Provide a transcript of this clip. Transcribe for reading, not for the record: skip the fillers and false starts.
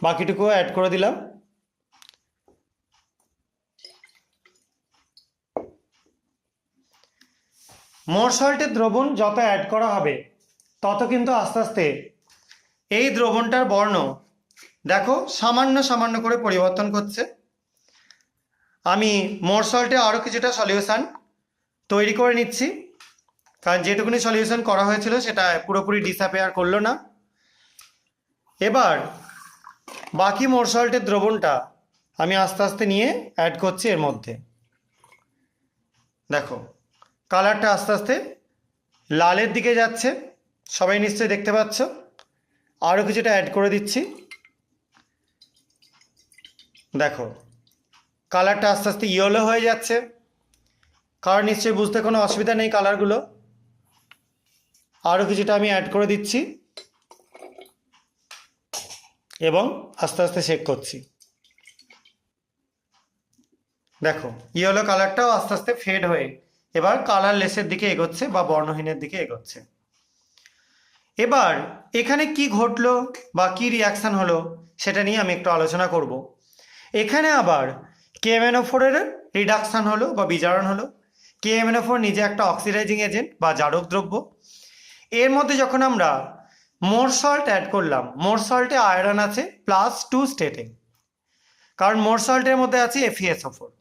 বাকিটুকু অ্যাড করে দিলাম। মোর সল্টের দ্রবণ যত অ্যাড করা হবে তত কিন্তু আস্তে আস্তে এই দ্রবণটার বর্ণ দেখো সামান্য সামান্য করে পরিবর্তন করছে। আমি মোর সল্টে আরও কিছুটা সলিউশন তৈরি করে নিচ্ছি, কারণ যেটুকুনি সলিউশন করা হয়েছিল সেটা পুরোপুরি ডিসঅ্যাপিয়ার করলো না। এবার বাকি মোর সল্টের দ্রবণটা আমি আস্তে আস্তে নিয়ে অ্যাড করছি এর মধ্যে। দেখো কালারটা আস্তে আস্তে লালের দিকে যাচ্ছে, সবাই নিশ্চয়ই দেখতে পাচ্ছ। আরও কিছুটা অ্যাড করে দিচ্ছি। দেখো কালারটা আস্তে আস্তে ইয়েলো হয়ে যাচ্ছে। কালার নিশ্চয়ই বুঝতে কোনো অসুবিধা নেই কালারগুলো। আরও কিছুটা আমি অ্যাড করে দিচ্ছি এবং আস্তে আস্তে শেক করছি। দেখো ইয়েলো কালারটাও আস্তে আস্তে ফেড হয়ে এবার কালারলেসের দিকে এগোচ্ছে বা বর্ণহীনের দিকে এগোচ্ছে। এবার এখানে কি ঘটলো বা কি রিয়াকশান হলো সেটা নিয়ে আমি একটু আলোচনা করব। এখানে আবার KMnO4 রিডাকশান হলো বা বিজারণ হলো। KMnO4 নিজে একটা অক্সিডাইজিং এজেন্ট বা জারক দ্রব্য। এর মধ্যে যখন আমরা মোর সল্ট অ্যাড করলাম, মোর সল্টে আয়রন আছে +2 স্টেটে, কারণ মোর সল্টের মধ্যে আছে FeSO4।